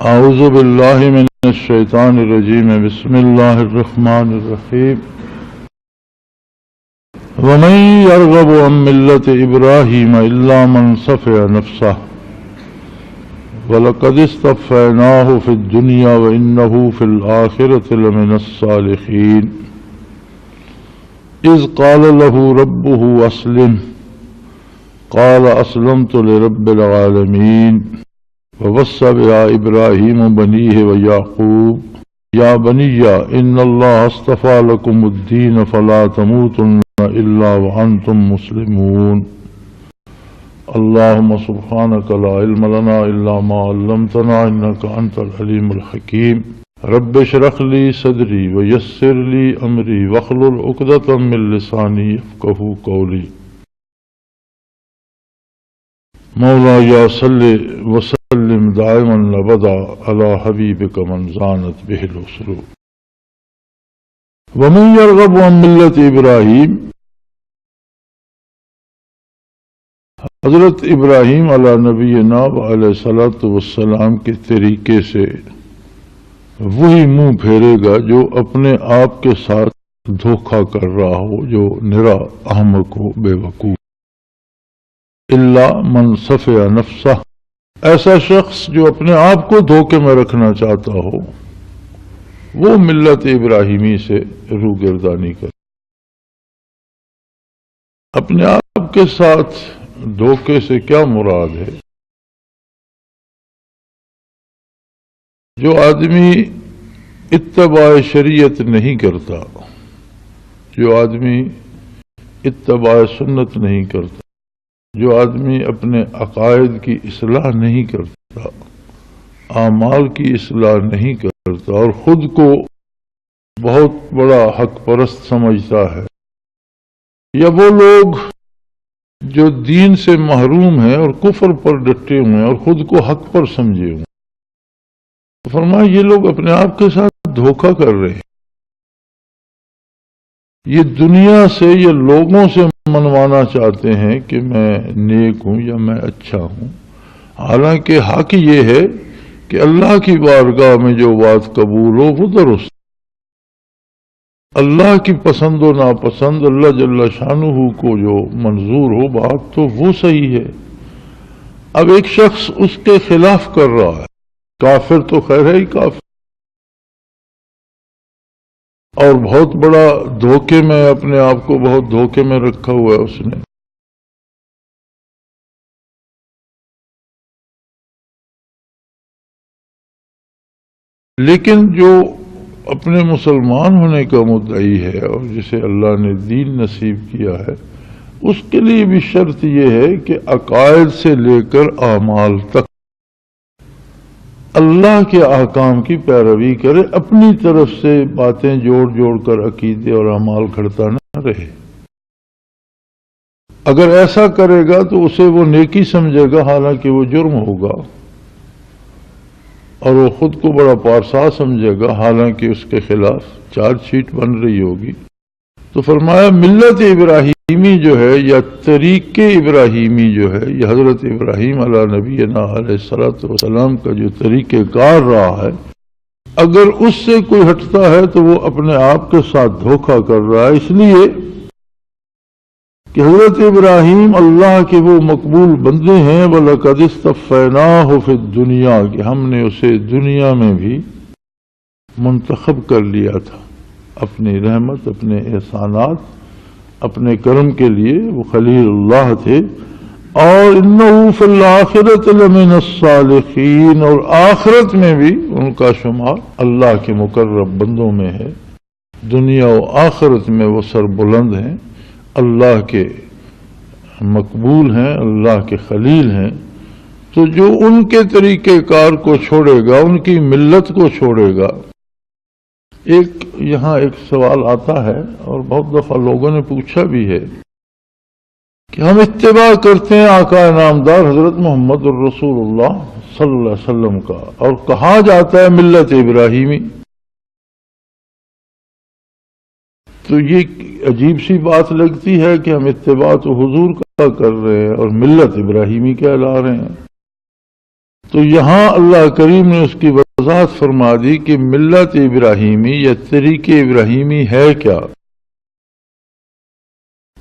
اعوذ باللہ من الشیطان الرجیم بسم اللہ الرحمن الرحیم ومن يرغب عن ملة إبراهيم إلا من صفح نفسه وَلَقَدِ اصْطَفَيْنَاهُ فِي الدُّنْيَا وَإِنَّهُ فِي الْآخِرَةِ لَمِنَ الصَّالِحِينَ إِذْ قَالَ لَهُ رَبُّهُ أَسْلِمْ قَالَ أَسْلَمْتُ لِرَبِّ الْعَالَمِينَ وَوَصَّى بِهَا إِبْرَاهِيمُ بَنِيهِ وَيَعْقُوبُ يَا بَنِيَّ إِنَّ اللَّهَ اصْطَفَى لَكُمُ الدِّينَ فَلَا تَمُوتُنَّ إِلَّا وَأَنْتُمْ مُسْلِمُونَ اللهم سبحانك لا علم لنا إلا ما علمتنا إنك أنت العليم الحكيم رب اشرح لي صدري ويسر لي أمري واحلل عقدة من لساني يفقهوا قولي مولاي صل وسلم دائما أبدا على حبيبك من زانت به الأسر ومن يرغب عن ملة إبراهيم حضرت ابراہیم علیہ نبینا علیہ الصلوۃ والسلام کے طریقے سے وہی منہ پھیرے گا جو اپنے آپ کے ساتھ دھوکہ کر رہا ہو، جو نرا احمق ہو، بے وقوف۔ الا من صفح نفسہ، ایسا شخص جو اپنے آپ کو دھوکے میں رکھنا چاہتا ہو وہ ملت ابراہیمی سے روگردانی کر۔ اپنے آپ کے ساتھ دھوکے سے کیا مراد ہے؟ جو آدمی اتباع شریعت نہیں کرتا، جو آدمی اتباع سنت نہیں کرتا، جو آدمی اپنے عقائد کی اصلاح نہیں کرتا، اعمال کی اصلاح نہیں کرتا اور خود کو بہت بڑا حق پرست سمجھتا ہے، یا وہ لوگ جو دین سے محروم ہیں اور کفر پر ڈٹے ہوئے ہیں اور خود کو حق پر سمجھے ہوئے، تو فرمایا یہ لوگ اپنے آپ کے ساتھ دھوکہ کر رہے ہیں۔ یہ دنیا سے، یہ لوگوں سے منوانا چاہتے ہیں کہ میں نیک ہوں یا میں اچھا ہوں، حالانکہ حق یہ ہے کہ اللہ کی بارگاہ میں جو بات قبول ہو وہ درست، اللہ کی پسند و ناپسند، اللہ جل شانہ کو جو منظور ہو بات تو وہ صحیح ہے۔ اب ایک شخص اس کے خلاف کر رہا ہے، کافر تو خیر ہے ہی کافر، اور بہت بڑا دھوکے میں اپنے آپ کو بہت دھوکے میں رکھا ہوا ہے اس نے۔ لیکن جو اپنے مسلمان ہونے کا مدعی ہے اور جسے اللہ نے دین نصیب کیا ہے، اس کے لیے بھی شرط یہ ہے کہ عقائد سے لے کر اعمال تک اللہ کے احکام کی پیروی کرے، اپنی طرف سے باتیں جوڑ جوڑ کر عقیدے اور اعمال گھڑتا نہ رہے۔ اگر ایسا کرے گا تو اسے وہ نیکی سمجھے گا، حالانکہ وہ جرم ہوگا، اور وہ خود کو بڑا پارسا سمجھے گا، حالانکہ اس کے خلاف چارج شیٹ بن رہی ہوگی۔ تو فرمایا ملت ابراہیمی جو ہے یا طریق ابراہیمی جو ہے، یہ حضرت ابراہیم علیہ نبینا علیہ الصلوۃ والسلام کا جو طریقہ کار رہا ہے، اگر اس سے کوئی ہٹتا ہے تو وہ اپنے آپ کے ساتھ دھوکہ کر رہا ہے، اس لیے کہ حضرت ابراہیم اللہ کے وہ مقبول بندے ہیں، وَلَقَدِ اصْطَفَيْنَاهُ فِي الدُّنْيَا، کہ ہم نے اسے دنیا میں بھی منتخب کر لیا تھا، اپنی رحمت، اپنے احسانات، اپنے کرم کے لیے وہ خلیل اللہ تھے۔ اور اِنَّهُ فِي الْآخِرَةِ لَمِنَ الصَّالِحِينَ، اور آخرت میں بھی ان کا شمار اللہ کے مقرب بندوں میں ہے۔ دنیا و آخرت میں وہ سربلند ہیں، اللہ کے مقبول ہیں، اللہ کے خلیل ہیں۔ تو جو ان کے طریقہ کار کو چھوڑے گا، ان کی ملت کو چھوڑے گا۔ یہاں ایک سوال آتا ہے اور بہت دفعہ لوگوں نے پوچھا بھی ہے کہ ہم اتباع کرتے ہیں آقا نامدار حضرت محمد الرسول اللہ صلی اللہ علیہ وسلم کا، اور کہا جاتا ہے ملت ابراہیمی، تو یہ عجیب سی بات لگتی ہے کہ ہم اتباع تو حضور کا کر رہے ہیں اور ملت ابراہیمی کہلا رہے ہیں۔ تو یہاں اللہ کریم نے اس کی وضاحت فرما دی کہ ملت ابراہیمی یا طریق ابراہیمی ہے کیا،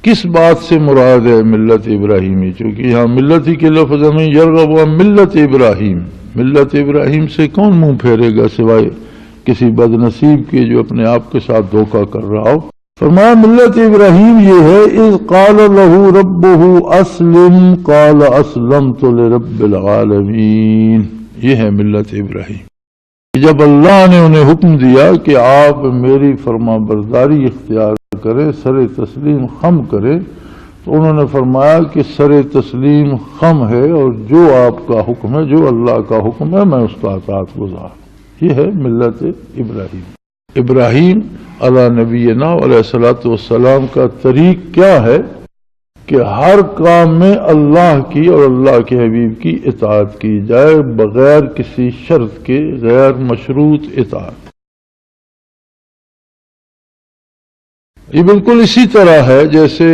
کس بات سے مراد ہے ملت ابراہیمی، چونکہ یہاں ملت ہی کے لفظ میں یرغب عن ملت ابراہیم، ملت ابراہیم سے کون منہ پھیرے گا سوائے کسی بد نصیب کے جو اپنے آپ کے ساتھ دھوکہ کر رہا ہو۔ فرمایا ملت ابراہیم یہ ہے، اذ قال له ربه اسلم قال اسلمت لرب العالمین، یہ ہے ملت ابراہیم۔ جب اللہ نے انہیں حکم دیا کہ آپ میری فرما برداری اختیار کرے، سر تسلیم خم کرے، تو انہوں نے فرمایا کہ سر تسلیم خم ہے، اور جو آپ کا حکم ہے، جو اللہ کا حکم ہے، میں اس کا اطاعت گزار۔ یہ ہے ملت ابراہیم۔ ابراہیم علی نبینا علیہ الصلوۃ والسلام کا طریق کیا ہے کہ ہر کام میں اللہ کی اور اللہ کے حبیب کی اطاعت کی جائے بغیر کسی شرط کے، غیر مشروط اطاعت۔ یہ بالکل اسی طرح ہے جیسے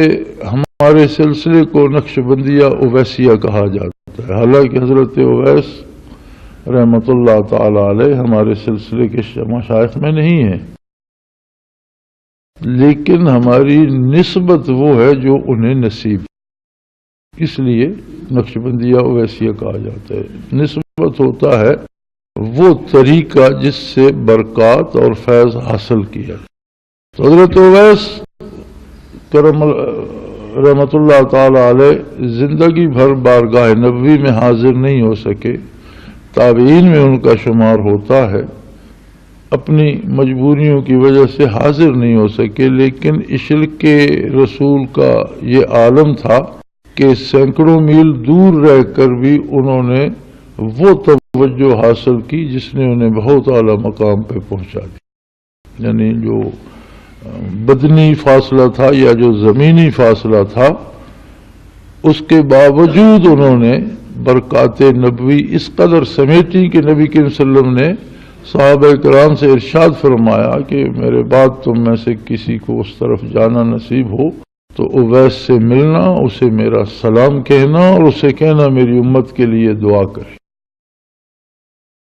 ہمارے سلسلے کو نقش بندیہ اویسیہ کہا جاتا ہے، حالانکہ حضرت اویس رحمت اللہ تعالی علیہ ہمارے سلسلے کے مشائخ میں نہیں ہیں، لیکن ہماری نسبت وہ ہے جو انہیں نصیب، اس لیے نقش بندیہ اویسیہ کہا جاتا ہے۔ نسبت ہوتا ہے وہ طریقہ جس سے برکات اور فیض حاصل کیا۔ تو حضرت اویس رحمت اللہ تعالی علیہ زندگی بھر بارگاہ نبوی میں حاضر نہیں ہو سکے، تابعین میں ان کا شمار ہوتا ہے، اپنی مجبوریوں کی وجہ سے حاضر نہیں ہو سکے، لیکن عشق رسول کا یہ عالم تھا کہ سینکڑوں میل دور رہ کر بھی انہوں نے وہ توجہ حاصل کی جس نے انہیں بہت اعلیٰ مقام پہ پہنچا دی۔ یعنی جو بدنی فاصلہ تھا یا جو زمینی فاصلہ تھا، اس کے باوجود انہوں نے برکات نبوی اس قدر سمیٹی کہ نبی کریم صلی اللہ علیہ وسلم نے صحابہ کرام سے ارشاد فرمایا کہ میرے بعد تم میں سے کسی کو اس طرف جانا نصیب ہو تو اویس سے ملنا، اسے میرا سلام کہنا اور اسے کہنا میری امت کے لیے دعا کرے۔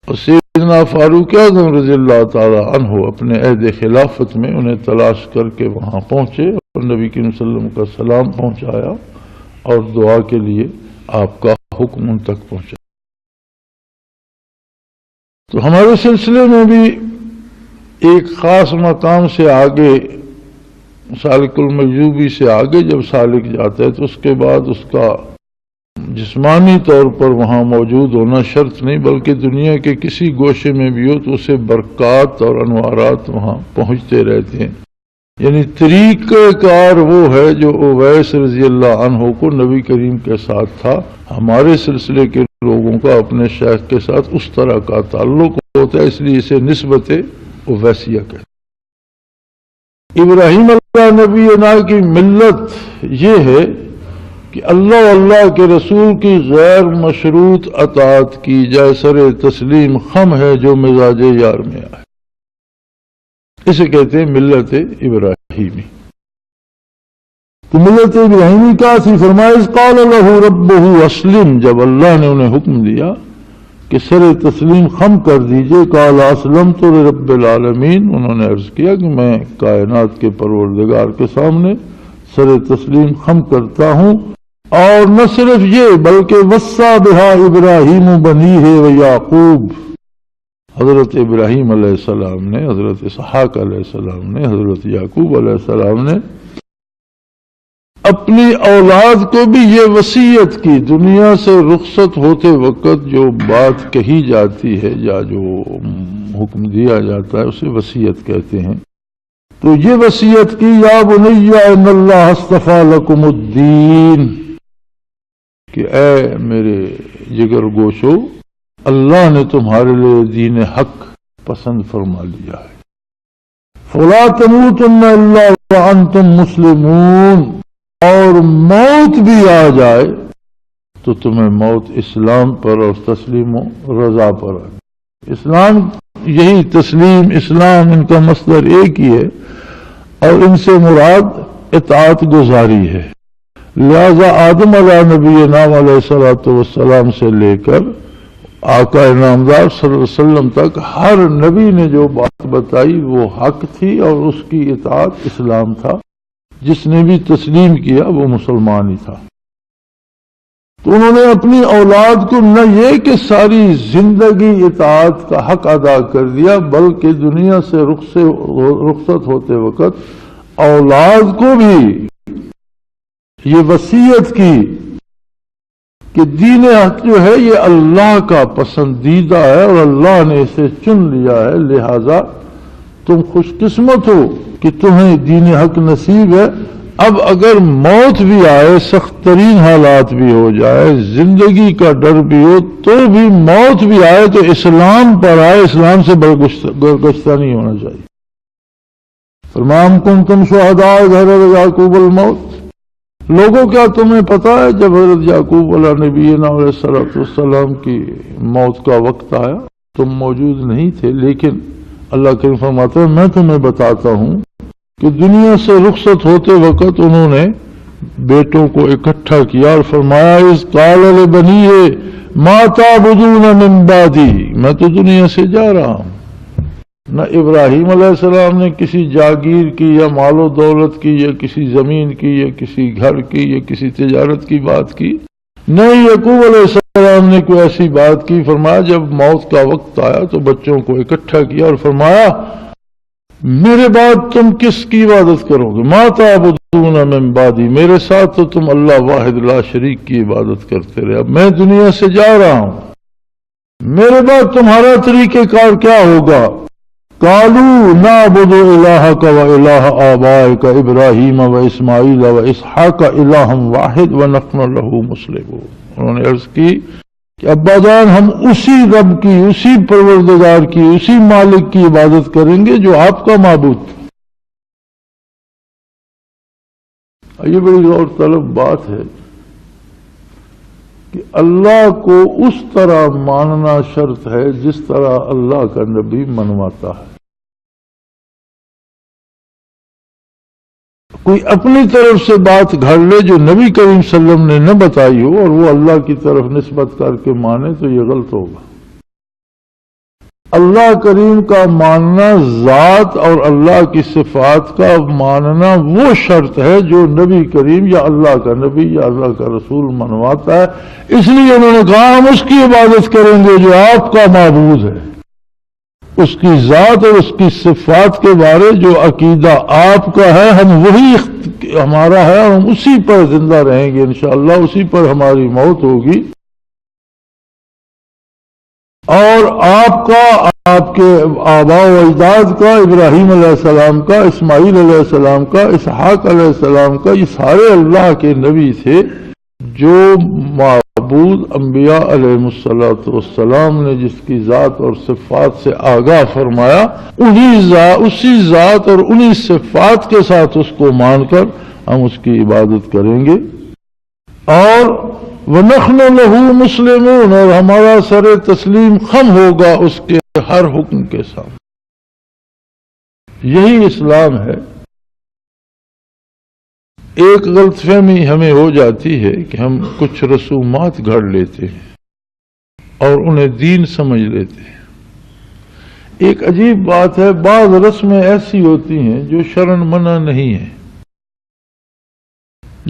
اور سیدنا فاروق اعظم رضی اللہ تعالی عنہ اپنے عہد خلافت میں انہیں تلاش کر کے وہاں پہنچے اور نبی کریم صلی اللہ علیہ وسلم کا سلام پہنچایا اور دعا کے لیے آپ کا حکم ان تک پہنچا۔ تو ہمارے سلسلے میں بھی ایک خاص مقام سے آگے، سالک المجذوبی سے آگے جب سالک جاتا ہے تو اس کے بعد اس کا جسمانی طور پر وہاں موجود ہونا شرط نہیں، بلکہ دنیا کے کسی گوشے میں بھی ہو تو اسے برکات اور انوارات وہاں پہنچتے رہتے ہیں۔ یعنی طریقہ کار وہ ہے جو اویس رضی اللہ عنہ کو نبی کریم کے ساتھ تھا۔ ہمارے سلسلے کے لوگوں کا اپنے شیخ کے ساتھ اس طرح کا تعلق ہوتا ہے، اس لیے اسے نسبت اویسیہ کہتے ہیں۔ ابراہیم اللہ نبینا کی ملت یہ ہے کہ اللہ اللہ کے رسول کی غیر مشروط اطاعت کی جائے، سر تسلیم خم ہے جو مزاج یار میں آئے، اسے کہتے ہیں ملت ابراہیمی۔ تو ملت ابراہیمی کا سی فرمایا اذ قال له ربه اسلم، جب اللہ نے انہیں حکم دیا کہ سر تسلیم خم کر دیجئے، قال اسلمت لرب العالمین، انہوں نے عرض کیا کہ میں کائنات کے پروردگار کے سامنے سر تسلیم خم کرتا ہوں۔ اور نہ صرف یہ بلکہ وصّى بها ابراہیم بنیہ ویعقوب، حضرت ابراہیم علیہ السلام نے، حضرت اسحاق علیہ السلام نے، حضرت یعقوب علیہ السلام نے اپنی اولاد کو بھی یہ وصیت کی، دنیا سے رخصت ہوتے وقت جو بات کہی جاتی ہے یا جو حکم دیا جاتا ہے اسے وصیت کہتے ہیں۔ تو یہ وصیت کی یا بنی ان اللہ اصطفیٰ لکم الدین، کہ اے میرے جگر گوشو، اللہ نے تمہارے لیے دین حق پسند فرما لیا ہے۔ فلا تموتن الا وانتم مسلمون، اور موت بھی آ جائے تو تمہیں موت اسلام پر اور تسلیم و رضا پر آئے۔ اسلام یہی تسلیم، اسلام ان کا مصدر ایک ہی ہے اور ان سے مراد اطاعت گزاری ہے۔ لہذا آدم علیہ نبینا علیہ الصلوۃ والسلام سے لے کر آقا انعامدار صلی اللہ علیہ وسلم تک ہر نبی نے جو بات بتائی وہ حق تھی اور اس کی اطاعت اسلام تھا. جس نے بھی تسلیم کیا وہ مسلمان ہی تھا. تو انہوں نے اپنی اولاد کو نہ یہ کہ ساری زندگی اطاعت کا حق ادا کر دیا، بلکہ دنیا سے رخصت ہوتے وقت اولاد کو بھی یہ وصیت کی کہ دین حق جو ہے یہ اللہ کا پسندیدہ ہے اور اللہ نے اسے چن لیا ہے، لہذا تم خوش قسمت ہو کہ تمہیں دین حق نصیب ہے. اب اگر موت بھی آئے، سخت ترین حالات بھی ہو جائے، زندگی کا ڈر بھی ہو، تو بھی موت بھی آئے تو اسلام پر آئے، اسلام سے برگشتہ نہیں ہونا چاہیے. فرمایا کنتم شہداء اذ حضر یعقوب الموت، لوگوں کیا تمہیں پتا ہے جب حضرت یعقوب علیہ نبینا علیہ السلام کی موت کا وقت آیا تم موجود نہیں تھے، لیکن اللہ کریم فرماتا ہے میں تمہیں بتاتا ہوں کہ دنیا سے رخصت ہوتے وقت انہوں نے بیٹوں کو اکٹھا کیا اور فرمایا اذ قال لبنیہ ما تعبدون من بعدی، میں تو دنیا سے جا رہا ہوں. نہ ابراہیم علیہ السلام نے کسی جاگیر کی یا مال و دولت کی یا کسی زمین کی یا کسی گھر کی یا کسی تجارت کی بات کی، نہ یعقوب علیہ السلام نے کوئی ایسی بات کی. فرمایا جب موت کا وقت آیا تو بچوں کو اکٹھا کیا اور فرمایا میرے بعد تم کس کی عبادت کرو گے؟ ما تعبدون من بعدی، میرے ساتھ تو تم اللہ واحد لا شریک کی عبادت کرتے رہے، اب میں دنیا سے جا رہا ہوں، میرے بعد تمہارا طریقہ کار کیا ہوگا؟ قالوا نعبد الہک و الہ آبائک ابراہیم و اسماعیل و اسحاق الہا واحد ونحن لہ مسلمون. انہوں نے عرض کی کہ ابا جان ہم اسی رب کی، اسی پروردگار کی، اسی مالک کی عبادت کریں گے جو آپ کا معبود تھا. یہ بڑی غور طلب بات ہے کہ اللہ کو اس طرح ماننا شرط ہے جس طرح اللہ کا نبی منواتا ہے. کوئی اپنی طرف سے بات گھڑ لے جو نبی کریم صلی اللہ علیہ وسلم نے نہ بتائی ہو اور وہ اللہ کی طرف نسبت کر کے مانے تو یہ غلط ہوگا. اللہ کریم کا ماننا، ذات اور اللہ کی صفات کا ماننا وہ شرط ہے جو نبی کریم یا اللہ کا نبی یا اللہ کا رسول منواتا ہے. اس لیے انہوں نے کہا ہم اس کی عبادت کریں گے جو آپ کا معبود ہے، اس کی ذات اور اس کی صفات کے بارے جو عقیدہ آپ کا ہے ہم وہی ہمارا ہے اور ہم اسی پر زندہ رہیں گے انشاءاللہ، اسی پر ہماری موت ہوگی. اور آپ کا، آپ کے آباء و اجداد کا، ابراہیم علیہ السلام کا، اسماعیل علیہ السلام کا، اسحاق علیہ السلام کا، یہ سارے اللہ کے نبی تھے جو معبود انبیاء علیہ السلام نے جس کی ذات اور صفات سے آگاہ فرمایا، اسی ذات اور انہی صفات کے ساتھ اس کو مان کر ہم اس کی عبادت کریں گے. اور وَنَحْنُ لَهُ مُسْلِمُونَ، اور ہمارا سر تسلیم خم ہوگا اس کے ہر حکم کے سامنے. یہی اسلام ہے. ایک غلط فہمی ہمیں ہو جاتی ہے کہ ہم کچھ رسومات گھڑ لیتے ہیں اور انہیں دین سمجھ لیتے ہیں. ایک عجیب بات ہے، بعض رسمیں ایسی ہوتی ہیں جو شرعاً منع نہیں ہیں،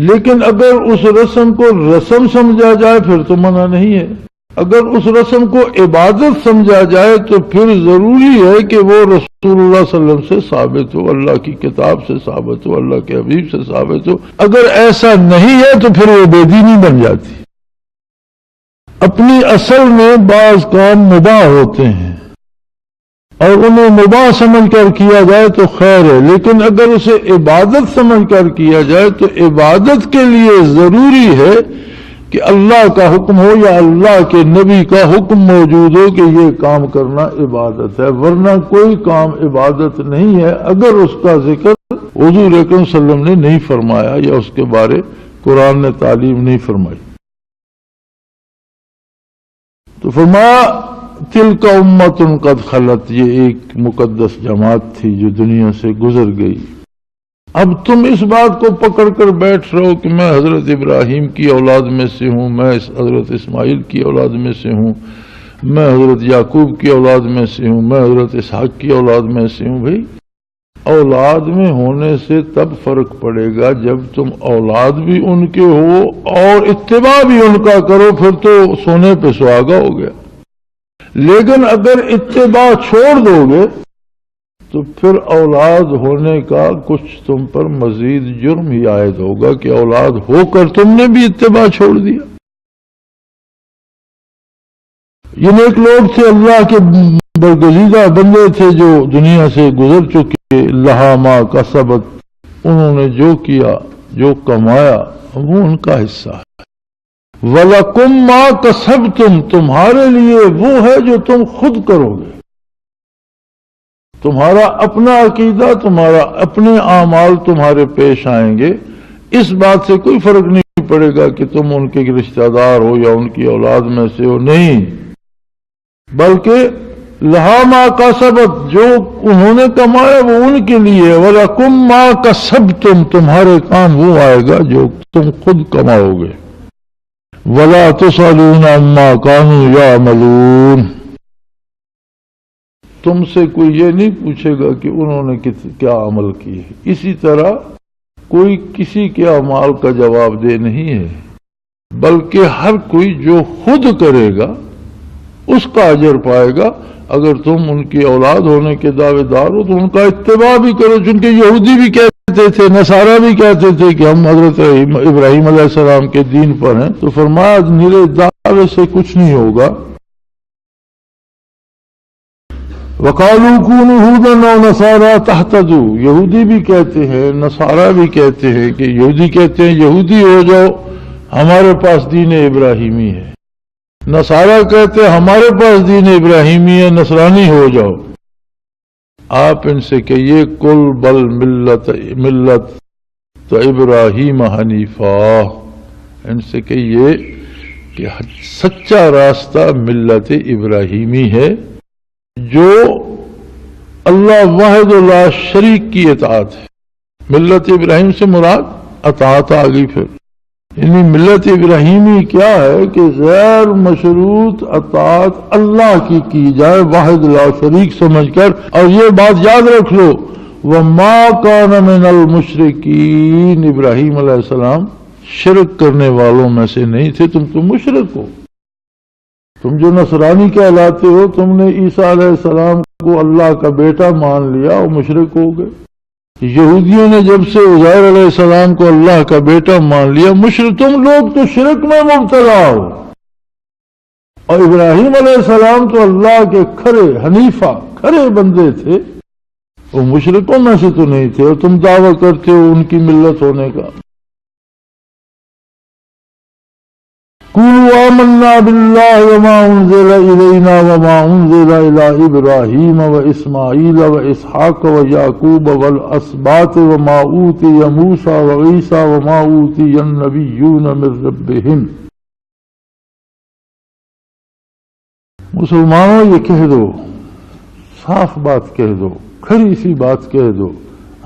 لیکن اگر اس رسم کو رسم سمجھا جائے پھر تو منع نہیں ہے. اگر اس رسم کو عبادت سمجھا جائے تو پھر ضروری ہے کہ وہ رسول اللہ صلی اللہ علیہ وسلم سے ثابت ہو، اللہ کی کتاب سے ثابت ہو، اللہ کے حبیب سے ثابت ہو. اگر ایسا نہیں ہے تو پھر وہ بے دینی بن جاتی. اپنی اصل میں بعض کام مباح ہوتے ہیں اور انہیں مباح سمجھ کر کیا جائے تو خیر ہے، لیکن اگر اسے عبادت سمجھ کر کیا جائے تو عبادت کے لیے ضروری ہے کہ اللہ کا حکم ہو یا اللہ کے نبی کا حکم موجود ہو کہ یہ کام کرنا عبادت ہے، ورنہ کوئی کام عبادت نہیں ہے اگر اس کا ذکر حضور اکرم صلی اللہ علیہ وسلم نے نہیں فرمایا یا اس کے بارے قرآن نے تعلیم نہیں فرمائی. تو فرمایا تلک امت قد خلت، یہ ایک مقدس جماعت تھی جو دنیا سے گزر گئی. اب تم اس بات کو پکڑ کر بیٹھ رہو کہ میں حضرت ابراہیم کی اولاد میں سے ہوں، میں حضرت اسماعیل کی اولاد میں سے ہوں، میں حضرت یعقوب کی اولاد میں سے ہوں، میں حضرت اسحاق کی اولاد میں سے ہوں. بھائی اولاد میں ہونے سے تب فرق پڑے گا جب تم اولاد بھی ان کے ہو اور اتباع بھی ان کا کرو، پھر تو سونے پہ سہاگا ہو گیا. لیکن اگر اتباع چھوڑ دو گے تو پھر اولاد ہونے کا کچھ تم پر مزید جرم ہی عائد ہوگا کہ اولاد ہو کر تم نے بھی اتباع چھوڑ دیا. یہ نیک لوگ تھے، اللہ کے برگزیدہ بندے تھے جو دنیا سے گزر چکے. لہا ما کسبت، انہوں نے جو کیا، جو کمایا وہ ان کا حصہ ہے. وَلَكُمْ مَا كَسَبْتُمْ، تمہارے لیے وہ ہے جو تم خود کرو گے. تمہارا اپنا عقیدہ، تمہارا اپنے اعمال تمہارے پیش آئیں گے. اس بات سے کوئی فرق نہیں پڑے گا کہ تم ان کے رشتہ دار ہو یا ان کی اولاد میں سے ہو، نہیں، بلکہ لہا ما کسبت، جو انہوں نے کمایا وہ ان کے لیے. وَلَكُمْ مَا كَسَبْتُمْ، تمہارے کام وہ آئے گا جو تم خود کماؤ گے. وَلَا تُسْأَلُونَ عَمَّا كَانُوا يَعْمَلُونَ، تم سے کوئی یہ نہیں پوچھے گا کہ انہوں نے کیا عمل کی ہے. اسی طرح کوئی کسی کے اعمال کا جواب دہ نہیں ہے، بلکہ ہر کوئی جو خود کرے گا اس کا اجر پائے گا. اگر تم ان کی اولاد ہونے کے دعوے دار ہو تو ان کا اتباع بھی کرو، چونکہ یہودی بھی کہتے تھے، نصارہ بھی کہتے تھے کہ ہم حضرت ابراہیم علیہ السلام کے دین پر ہیں. تو فرمایا میرے دعوے سے کچھ نہیں ہوگا. وَقَالُوا كُونُوا هُودًا أَوْ نَصَارَىٰ تَهْتَدُوا، یہودی بھی کہتے ہیں، نصارہ بھی کہتے ہیں کہ یہودی کہتے ہیں یہودی ہو جاؤ، ہمارے پاس دین ابراہیمی ہے. نصارہ کہتے ہیں ہمارے پاس دین ابراہیمی ہے، نصرانی ہو جاؤ. آپ ان سے کہیے کل بل ملت تو ابراہیم حنیفہ، ان سے کہیے کہ سچا راستہ ملت ابراہیمی ہے، جو اللہ واحد لا شریک کی اطاعت ہے. ملت ابراہیم سے مراد اطاعت آ گئی. پھر یعنی ملت ابراہیمی کیا ہے کہ غیر مشروط اطاعت اللہ کی جائے واحد لا شریک سمجھ کر. اور یہ بات یاد رکھ لو، وَمَا كَانَ مِنَ الْمُشْرِكِينَ، ابراہیم علیہ السلام شرک کرنے والوں میں سے نہیں تھے. تم تو مشرک ہو، تم جو نصرانی کہلاتے ہو، تم نے عیسیٰ علیہ السلام کو اللہ کا بیٹا مان لیا اور مشرک ہو گئے. یہودیوں نے جب سے عزیر علیہ السلام کو اللہ کا بیٹا مان لیا، مشرک. تم لوگ تو شرک میں مبتلا ہو. اور ابراہیم علیہ السلام تو اللہ کے کھرے حنیفہ، کھرے بندے تھے، وہ مشرکوں میں سے تو نہیں تھے، اور تم دعویٰ کرتے ہو ان کی ملت ہونے کا. قولوا آمنا باللہ وما انزل الینا وما انزل الی ابراہیم واسماعیل واسحاق ویعقوب والاسباط وما اوتی موسیٰ وعیسیٰ وما اوتی النبیون من ربہم. مسلمانوں یہ کہہ دو، صاف بات کہہ دو، کھری سی بات کہہ دو،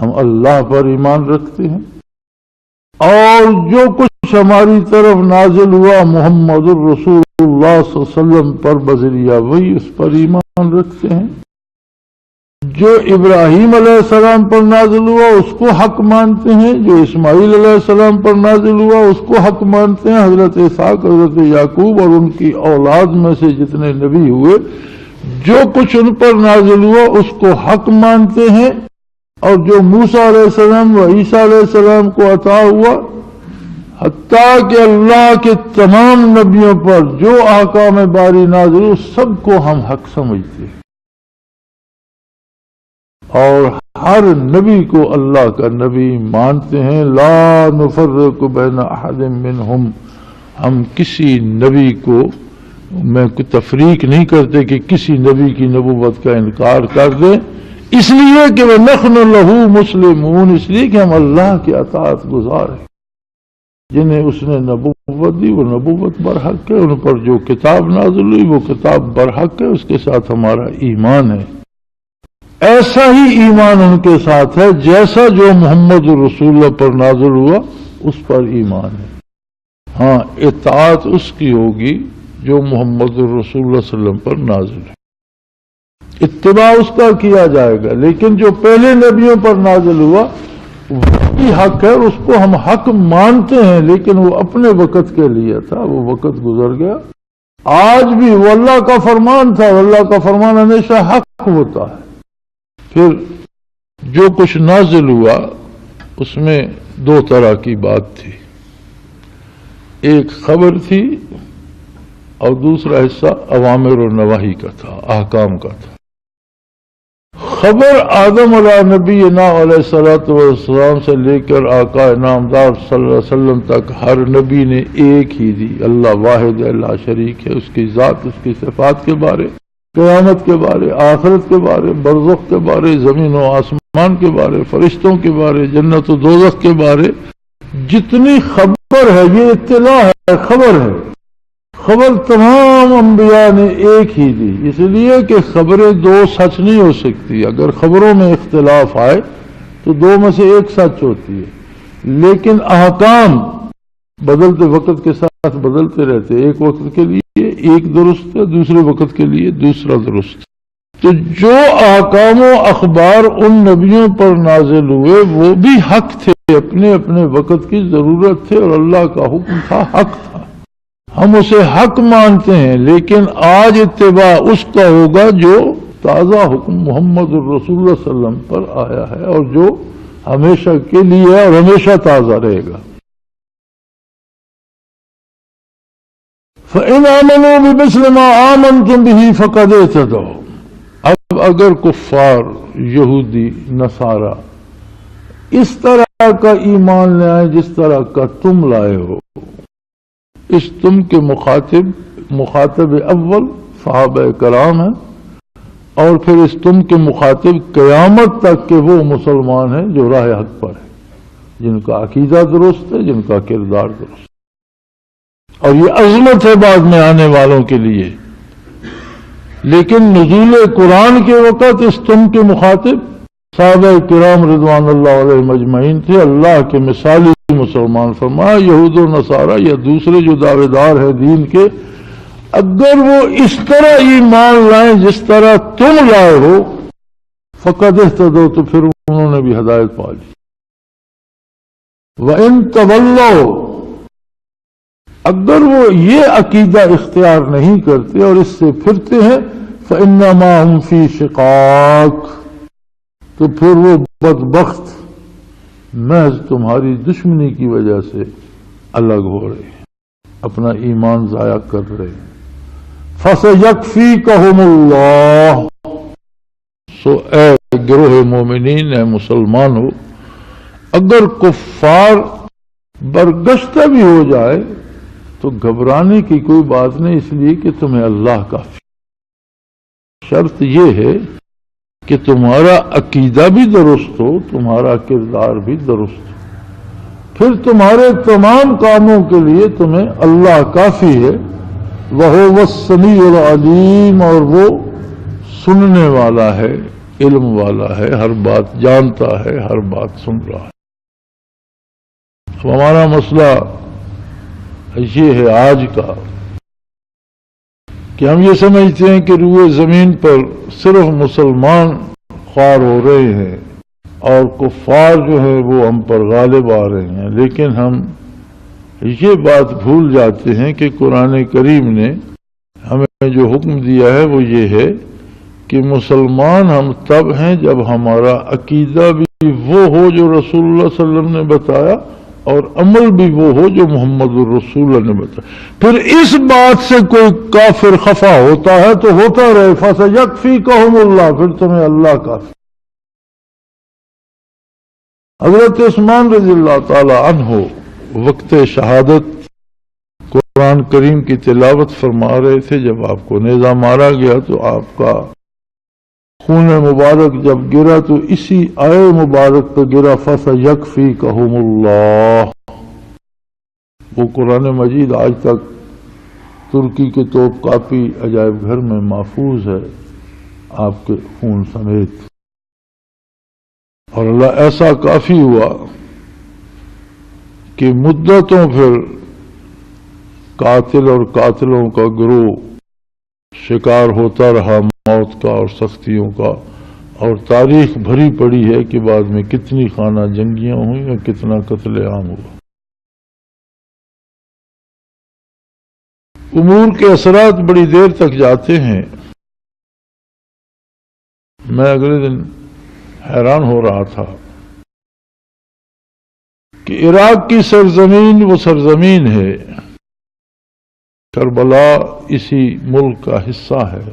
ہم اللہ پر ایمان رکھتے ہیں، اور جو کچھ ہماری طرف نازل ہوا محمد الرسول اللہ صلی اللہ علیہ وسلم پر بذریعہ وہی، اس پر ایمان رکھتے ہیں. جو ابراہیم علیہ السلام پر نازل ہوا اس کو حق مانتے ہیں، جو اسماعیل علیہ السلام پر نازل ہوا اس کو حق مانتے ہیں. حضرت اسحاق، حضرت یعقوب اور ان کی اولاد میں سے جتنے نبی ہوئے، جو کچھ ان پر نازل ہوا اس کو حق مانتے ہیں. اور جو موسیٰ علیہ السلام و عیسیٰ علیہ السلام کو عطا ہوا، حتیٰ کہ اللہ کے تمام نبیوں پر جو احکام باری نازل ہو سب کو ہم حق سمجھتے ہیں، اور ہر نبی کو اللہ کا نبی مانتے ہیں. لا نفرق بین احد منہم، ہم کسی نبی کو میں کوئی تفریق نہیں کرتے کہ کسی نبی کی نبوت کا انکار کر دیں، اس لیے کہ وَنَحْنُ لَهُ مُسْلِمُونَ، اس لیے کہ ہم اللہ کی اطاعت گزار ہیں. جنہیں اس نے نبوت دی وہ نبوت برحق ہے، ان پر جو کتاب نازل ہوئی وہ کتاب برحق ہے، اس کے ساتھ ہمارا ایمان ہے. ایسا ہی ایمان ان کے ساتھ ہے جیسا جو محمد رسول اللہ پر نازل ہوا اس پر ایمان ہے. ہاں اطاعت اس کی ہوگی جو محمد الرسول اللہ صلی اللہ علیہ وسلم پر نازل ہے، اتباع اس کا کیا جائے گا، لیکن جو پہلے نبیوں پر نازل ہوا وہی حق ہے، اس کو ہم حق مانتے ہیں، لیکن وہ اپنے وقت کے لیے تھا، وہ وقت گزر گیا۔ آج بھی وہ اللہ کا فرمان تھا، اللہ کا فرمان ہمیشہ حق ہوتا ہے۔ پھر جو کچھ نازل ہوا اس میں دو طرح کی بات تھی، ایک خبر تھی اور دوسرا حصہ اوامر و نواہی کا تھا، احکام کا تھا۔ خبر آدم علیہ نبینا علیہ الصلوۃ والسلام سے لے کر آقا نامدار صلی اللہ علیہ وسلم تک ہر نبی نے ایک ہی دی، اللہ واحد ہے، لا شریک ہے، اس کی ذات، اس کی صفات کے بارے، قیامت کے بارے، آخرت کے بارے، برزخ کے بارے، زمین و آسمان کے بارے، فرشتوں کے بارے، جنت و دوزخ کے بارے، جتنی خبر ہے یہ اطلاع ہے، خبر ہے۔ خبر تمام انبیاء نے ایک ہی دی، اس لیے کہ خبریں دو سچ نہیں ہو سکتی، اگر خبروں میں اختلاف آئے تو دو میں سے ایک سچ ہوتی ہے، لیکن احکام بدلتے وقت کے ساتھ بدلتے رہتے، ایک وقت کے لیے ایک درست ہے، دوسرے وقت کے لیے دوسرا درست ہے۔ تو جو احکام و اخبار ان نبیوں پر نازل ہوئے وہ بھی حق تھے، اپنے اپنے وقت کی ضرورت تھے، اور اللہ کا حکم تھا، حق تھا، ہم اسے حق مانتے ہیں، لیکن آج اتباع اس کا ہوگا جو تازہ حکم محمد الرسول اللہ صلی اللہ علیہ وسلم پر آیا ہے، اور جو ہمیشہ کے لیے ہے اور ہمیشہ تازہ رہے گا۔ فَإِنْ آمَنُوا بِمِثْلِ مَا آمَنْتُمْ بِهِ فَقَدْ اهْتَدَوْا۔ اب اگر کفار، یہودی، نصارہ اس طرح کا ایمان لے آئے جس طرح کا تم لائے ہو، اس تم کے مخاطب اول صحابہ کرام ہیں، اور پھر اس تم کے مخاطب قیامت تک کے وہ مسلمان ہیں جو راہ حق پر ہیں، جن کا عقیدہ درست ہے، جن کا کردار درست ہے، اور یہ عظمت ہے بعد میں آنے والوں کے لیے۔ لیکن نزول قرآن کے وقت اس تم کے مخاطب صحابہ کرام رضوان اللہ علیہ مجمعین تھے۔ اللہ کے مثالی مسلمان فرمایا یہود و نصارہ یا دوسرے جو دعوے دار ہیں دین کے، اگر وہ اس طرح ایمان لائیں جس طرح تم لائے ہو، فقد اہتدوا، تو پھر انہوں نے بھی ہدایت پا لی۔ وَإِن تَوَلَّوْا، اگر وہ یہ عقیدہ اختیار نہیں کرتے اور اس سے پھرتے ہیں، فَإِنَّمَا هُمْ فِي شِقَاقٍ، تو پھر وہ بدبخت محض تمہاری دشمنی کی وجہ سے الگ ہو رہے ہیں، اپنا ایمان ضائع کر رہے ہیں۔ فَسَيَكْفِيكَهُمُ اللَّهُ، سو اے گروہ مومنین، اے مسلمان ہو، اگر کفار برگشتہ بھی ہو جائے تو گھبرانے کی کوئی بات نہیں، اس لیے کہ تمہیں اللہ کافی۔ شرط یہ ہے کہ تمہارا عقیدہ بھی درست ہو، تمہارا کردار بھی درست ہو، پھر تمہارے تمام کاموں کے لیے تمہیں اللہ کافی ہے۔ وَهُوَ السَّمِيعُ الْعَلِيمُ، اور وہ سننے والا ہے، علم والا ہے، ہر بات جانتا ہے، ہر بات سن رہا ہے۔ اب ہمارا مسئلہ یہ ہے آج کا کہ ہم یہ سمجھتے ہیں کہ روئے زمین پر صرف مسلمان خوار ہو رہے ہیں اور کفار جو ہیں وہ ہم پر غالب آ رہے ہیں، لیکن ہم یہ بات بھول جاتے ہیں کہ قرآن کریم نے ہمیں جو حکم دیا ہے وہ یہ ہے کہ مسلمان ہم تب ہیں جب ہمارا عقیدہ بھی وہ ہو جو رسول اللہ صلی اللہ علیہ وسلم نے بتایا، اور عمل بھی وہ ہو جو محمد الرسول اللہ نے بتایا۔ پھر اس بات سے کوئی کافر خفا ہوتا ہے تو ہوتا رہے، فَسَيَكْفِيكَهُمُ اللَّهُ، پھر تمہیں اللہ کافی۔ حضرت عثمان رضی اللہ تعالی عنہ وقت شہادت قرآن کریم کی تلاوت فرما رہے تھے، جب آپ کو نیزہ مارا گیا تو آپ کا خون مبارک جب گرا تو اسی آئے مبارک پہ گرا، فَسَيَكْفِيكَهُمُ اللَّهُ۔ وہ قرآن مجید آج تک ترکی کے توپ کاپی عجائب گھر میں محفوظ ہے آپ کے خون سمیت، اور اللہ ایسا کافی ہوا کہ مدتوں پھر قاتل اور قاتلوں کا گروہ شکار ہوتا رہا موت کا اور سختیوں کا، اور تاریخ بھری پڑی ہے کہ بعد میں کتنی خانہ جنگیاں ہوئیں اور کتنا قتل عام ہوا۔ امور کے اثرات بڑی دیر تک جاتے ہیں۔ میں اگلے دن حیران ہو رہا تھا کہ عراق کی سرزمین وہ سرزمین ہے، کربلا اسی ملک کا حصہ ہے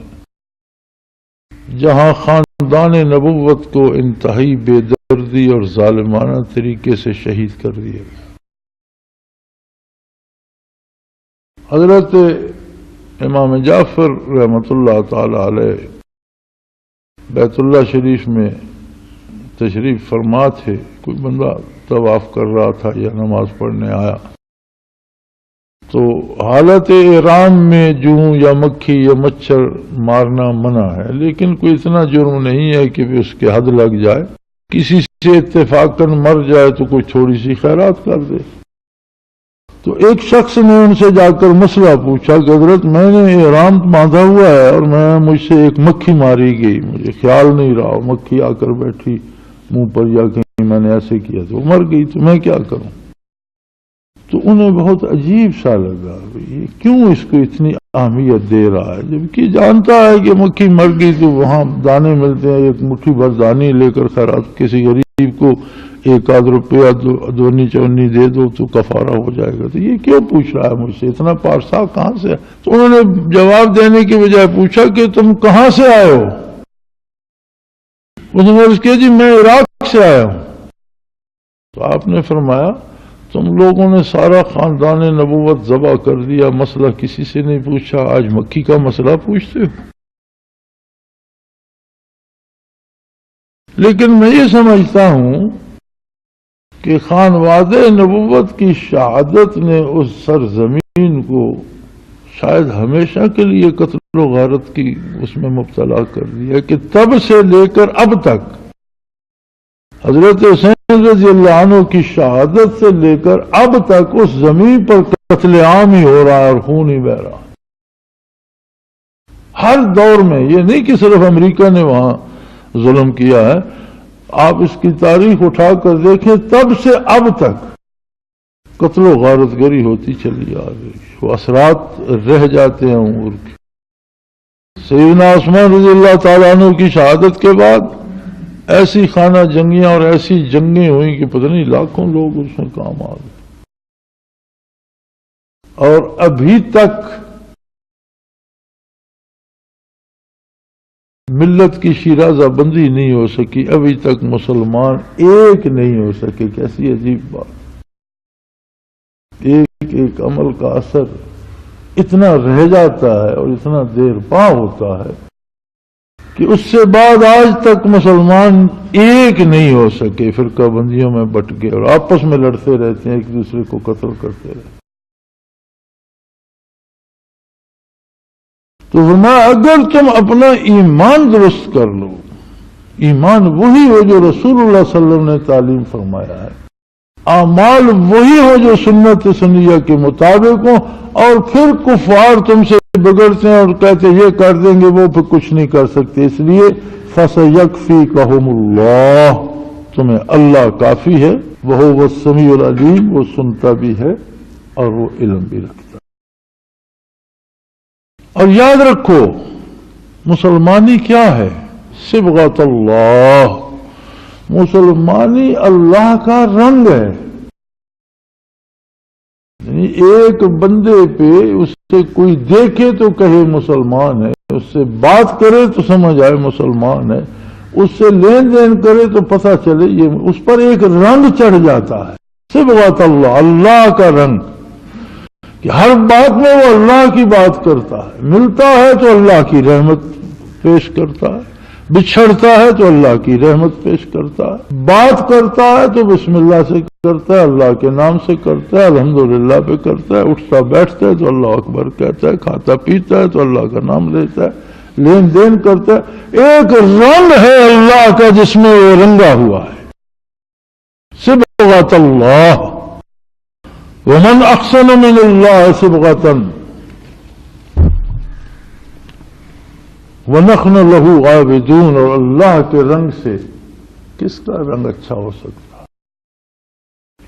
جہاں خاندان نبوت کو انتہائی بے دردی اور ظالمانہ طریقے سے شہید کر دیا گیا۔ حضرت امام جعفر رحمۃ اللہ تعالی علیہ بیت اللہ شریف میں تشریف فرما تھے۔ کوئی بندہ طواف کر رہا تھا یا نماز پڑھنے آیا تو حالت احرام میں جوں یا مکھی یا مچھر مارنا منع ہے، لیکن کوئی اتنا جرم نہیں ہے کہ اس کے حد لگ جائے۔ کسی سے اتفاقاً مر جائے تو کوئی تھوڑی سی خیرات کر دے۔ تو ایک شخص نے ان سے جا کر مسئلہ پوچھا کہ حضرت میں نے احرام باندھا ہوا ہے اور مجھ سے ایک مکھی ماری گئی، مجھے خیال نہیں رہا، مکھی آ کر بیٹھی منہ پر یا کہیں میں نے ایسے کیا تو وہ مر گئی، تو میں کیا کروں؟ تو انہیں بہت عجیب سا لگا، یہ کیوں اس کو اتنی اہمیت دے رہا ہے، جبکہ جانتا ہے کہ مکھی مر گئی تو وہاں دانے ملتے ہیں، ایک مٹھی بھر دانے لے کر خیرات کسی غریب کو ایک آدھ روپیہ دونی چونی دے دو تو کفارہ ہو جائے گا، تو یہ کیوں پوچھ رہا ہے مجھ سے، اتنا پارسا کہاں سے ہے؟ تو انہوں نے جواب دینے کی بجائے پوچھا کہ تم کہاں سے آئے ہو؟ انہوں نے عرض کیا جی میں عراق سے آیا ہوں۔ تو آپ نے فرمایا تم لوگوں نے سارا خاندان نبوت ذبح کر دیا، مسئلہ کسی سے نہیں پوچھا، آج مکھی کا مسئلہ پوچھتے ہو؟ لیکن میں یہ سمجھتا ہوں کہ خانواد نبوت کی شہادت نے اس سرزمین کو شاید ہمیشہ کے لیے قتل و غارت کی اس میں مبتلا کر دیا کہ تب سے لے کر اب تک حضرت حسین رضی اللہ عنہ کی شہادت سے لے کر اب تک اس زمین پر قتل عام ہی ہو رہا ہے اور خون ہی بہہ رہا ہے۔ ہر دور میں، یہ نہیں کہ صرف امریکہ نے وہاں ظلم کیا ہے، آپ اس کی تاریخ اٹھا کر دیکھیں، تب سے اب تک قتل و غارت گری ہوتی چلی آ رہی، وہ اثرات رہ جاتے ہیں امور کے۔ سیدنا عثمان رضی اللہ تعالیٰ عنہ کی شہادت کے بعد ایسی خانہ جنگیاں اور ایسی جنگیں ہوئیں کہ پتہ نہیں لاکھوں لوگ اس میں کام آ گئے، اور ابھی تک ملت کی شیرازہ بندی نہیں ہو سکی، ابھی تک مسلمان ایک نہیں ہو سکے۔ کیسی عجیب بات، ایک ایک عمل کا اثر اتنا رہ جاتا ہے اور اتنا دیر پا ہوتا ہے کہ اس سے بعد آج تک مسلمان ایک نہیں ہو سکے، فرقہ بندیوں میں بٹ گئے اور آپس میں لڑتے رہتے ہیں، ایک دوسرے کو قتل کرتے رہتے ہیں۔ تو فرمایا اگر تم اپنا ایمان درست کر لو، ایمان وہی ہو جو رسول اللہ صلی اللہ علیہ وسلم نے تعلیم فرمایا ہے، اعمال وہی ہو جو سنت سنیہ کے مطابق ہوں، اور پھر کفار تم سے بگڑتے ہیں اور کہتے یہ کر دیں گے، وہ پھر کچھ نہیں کر سکتے، اس لیے فَسَيَكْفِيكَهُمُ اللَّهُ، تمہیں اللہ کافی ہے، وَهُوَ السَّمِيعُ الْعَلِيمُ، وہ سنتا بھی ہے اور وہ علم بھی رکھتا ہے۔ اور یاد رکھو مسلمانی کیا ہے؟ صبغۃ اللہ، مسلمانی اللہ کا رنگ ہے۔ یعنی ایک بندے پہ اس سے کوئی دیکھے تو کہے مسلمان ہے، اس سے بات کرے تو سمجھ آئے مسلمان ہے، اس سے لین دین کرے تو پتہ چلے یہ، اس پر ایک رنگ چڑھ جاتا ہے، صبغۃ اللہ، اللہ کا رنگ، کہ ہر بات میں وہ اللہ کی بات کرتا ہے، ملتا ہے تو اللہ کی رحمت پیش کرتا ہے، بچھڑتا ہے تو اللہ کی رحمت پیش کرتا ہے، بات کرتا ہے تو بسم اللہ سے کرتا ہے، اللہ کے نام سے کرتا ہے، الحمدللہ پہ کرتا ہے، اٹھتا بیٹھتا ہے تو اللہ اکبر کہتا ہے، کھاتا پیتا ہے تو اللہ کا نام لیتا ہے، لین دین کرتا ہے، ایک رنگ ہے اللہ کا جس میں وہ رنگا ہوا ہے، صبغۃ اللہ۔ ومن احسن من اللہ صبغۃ ونحن لہ عابدون، اور اللہ کے رنگ سے کس کا رنگ اچھا ہو سکتا ہے؟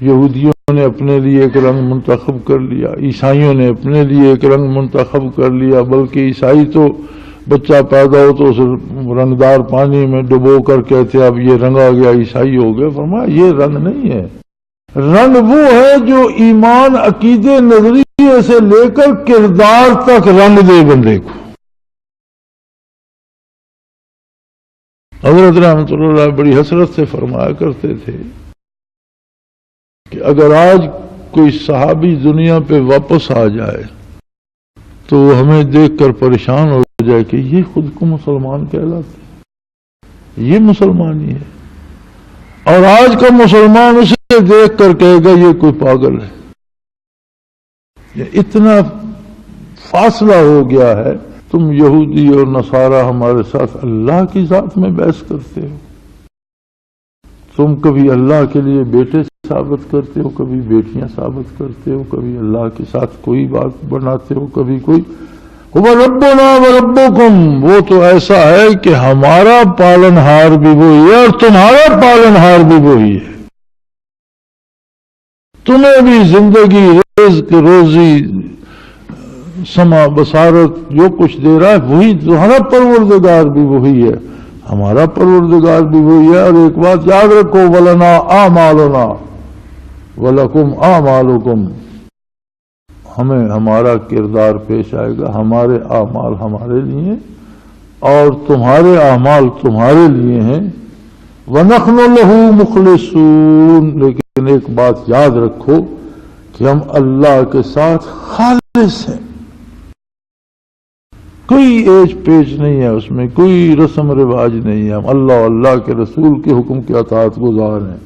یہودیوں نے اپنے لیے ایک رنگ منتخب کر لیا، عیسائیوں نے اپنے لیے ایک رنگ منتخب کر لیا، بلکہ عیسائی تو بچہ پیدا ہو تو اسے رنگدار پانی میں ڈبو کر کہتے اب یہ رنگ آ گیا، عیسائی ہو گیا۔ فرمایا یہ رنگ نہیں ہے، رنگ وہ ہے جو ایمان، عقیدے، نظریے سے لے کر کردار تک رنگ دے بندے کو۔ حضرت رحمۃ اللہ علیہ بڑی حسرت سے فرمایا کرتے تھے کہ اگر آج کوئی صحابی دنیا پہ واپس آ جائے تو وہ ہمیں دیکھ کر پریشان ہو جائے کہ یہ خود کو مسلمان کہلاتے ہیں، یہ مسلمانی ہے، اور آج کا مسلمان اسے دیکھ کر کہے گا یہ کوئی پاگل ہے۔ یہ اتنا فاصلہ ہو گیا ہے۔ تم یہودی اور نصارہ ہمارے ساتھ اللہ کی ذات میں بحث کرتے ہو، تم کبھی اللہ کے لیے بیٹے ثابت کرتے ہو، کبھی بیٹیاں ثابت کرتے ہو، کبھی اللہ کے ساتھ کوئی بات بناتے ہو، کبھی کوئی هو ربنا وربکم، وہ تو ایسا ہے کہ ہمارا پالن ہار بھی وہی ہے اور تمہارا پالن ہار بھی وہی ہے، تمہیں بھی زندگی، رزق، روزی، سما، بصارت جو کچھ دے رہا ہے وہی، تمہارا پروردگار بھی وہی ہے، ہمارا پروردگار بھی وہی ہے۔ اور ایک بات یاد رکھو، وَلَنَا أَعْمَالُنَا وَلَكُمْ أَعْمَالُكُمْ، ہمیں ہمارا کردار پیش آئے گا، ہمارے اعمال ہمارے لیے اور تمہارے اعمال تمہارے لیے ہیں۔ وَنَحْنُ لَهُ مُخْلِصُونَ، لیکن ایک بات یاد رکھو کہ ہم اللہ کے ساتھ خالص ہیں، کوئی ایج پیچ نہیں ہے، اس میں کوئی رسم رواج نہیں ہے، ہم اللہ اور اللہ کے رسول کے حکم کے اطاعت گزار ہیں۔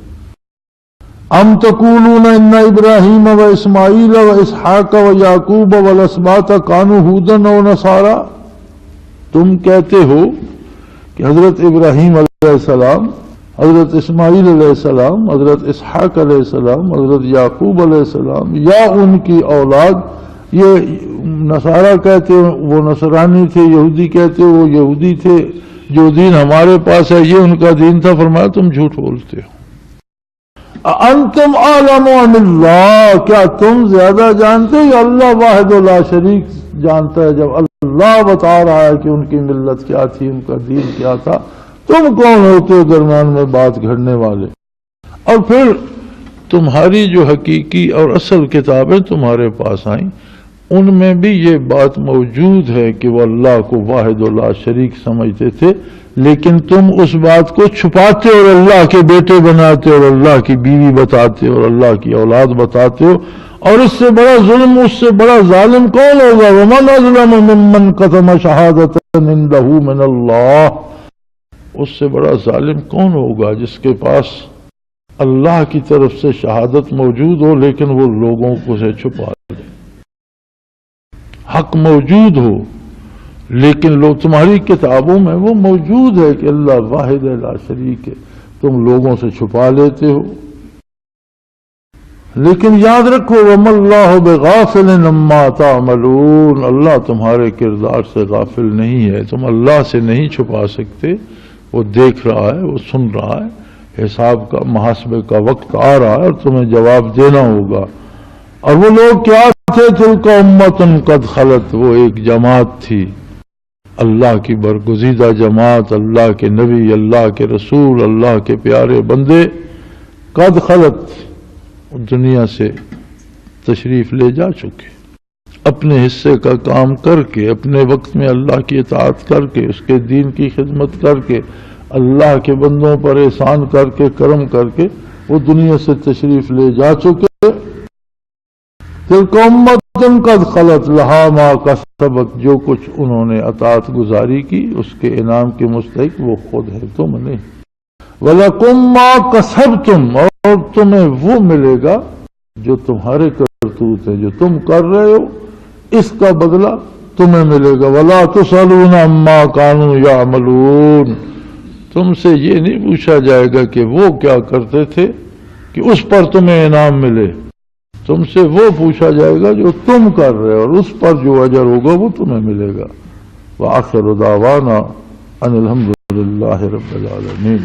ام تقولون ان ابراہیم و اسماعیل و اسحاق و یعقوب والاسباط کانوا ھودا و نصارا، تم کہتے ہو کہ حضرت ابراہیم علیہ السلام، حضرت اسماعیل علیہ السلام، حضرت اسحاق علیہ السلام، حضرت یعقوب علیہ السلام یا ان کی اولاد، یہ نصارہ کہتے ہیں وہ نصرانی تھے، یہودی کہتے ہیں وہ یہودی تھے، جو دین ہمارے پاس ہے یہ ان کا دین تھا۔ فرمایا تم جھوٹ بولتے ہو۔ انتم اعلم ام اللہ، کیا تم زیادہ جانتے ہو یا اللہ واحد لا شریک جانتا ہے؟ جب اللہ بتا رہا ہے کہ ان کی ملت کیا تھی، ان کا دین کیا تھا، تم کون ہوتے ہو درمیان میں بات گھڑنے والے؟ اور پھر تمہاری جو حقیقی اور اصل کتابیں تمہارے پاس آئیں ان میں بھی یہ بات موجود ہے کہ وہ اللہ کو واحد لا شریک سمجھتے تھے، لیکن تم اس بات کو چھپاتے اور اللہ کے بیٹے بناتے اور اللہ کی بیوی بتاتے اور اللہ کی اولاد بتاتے ہو، اور اس سے بڑا ظلم، اس سے بڑا ظالم کون ہوگا؟ وَمَنْ أَظْلَمُ مِمَّنْ كَتَمَ شَهَادَةً عِنْدَهُ مِنَ اللَّهِ، اس سے بڑا ظالم کون ہوگا جس کے پاس اللہ کی طرف سے شہادت موجود ہو لیکن وہ لوگوں کو سے چھپا دے، حق موجود ہو لیکن لوگ، تمہاری کتابوں میں وہ موجود ہے کہ اللہ واحد لا شریک ہے، تم لوگوں سے چھپا لیتے ہو۔ لیکن یاد رکھو وَمَا اللَّهُ بِغَافِلٍ عَمَّا تَعْمَلُونَ، اللہ تمہارے کردار سے غافل نہیں ہے، تم اللہ سے نہیں چھپا سکتے، وہ دیکھ رہا ہے، وہ سن رہا ہے، حساب کا، محاسبے کا وقت آ رہا ہے اور تمہیں جواب دینا ہوگا۔ اور وہ لوگ کیا تھے؟ تلک امۃ قد خلت، وہ ایک جماعت تھی، اللہ کی برگزیدہ جماعت، اللہ کے نبی، اللہ کے رسول، اللہ کے پیارے بندے، قد خلت، دنیا سے تشریف لے جا چکے، اپنے حصے کا کام کر کے، اپنے وقت میں اللہ کی اطاعت کر کے، اس کے دین کی خدمت کر کے، اللہ کے بندوں پر احسان کر کے، کرم کر کے وہ دنیا سے تشریف لے جا چکے۔ تلک امۃ قد خلت لہا ما کسبت، جو کچھ انہوں نے اطاعت گزاری کی اس کے انعام کے مستحق وہ خود ہے، تم نہیں۔ وَلَكُمْ مَا كَسَبْتُمْ، اور تمہیں وہ ملے گا جو تمہارے کرتوت ہے، جو تم کر رہے ہو اس کا بدلہ تمہیں ملے گا۔ وَلَا تُسْأَلُونَ عَمَّا كَانُوا يَعْمَلُونَ، تم سے یہ نہیں پوچھا جائے گا کہ وہ کیا کرتے تھے کہ اس پر تمہیں انعام ملے، تم سے وہ پوچھا جائے گا جو تم کر رہے ہو، اور اس پر جو اجر ہوگا وہ تمہیں ملے گا۔ وآخر دعوانا ان الحمد للہ رب العالمین۔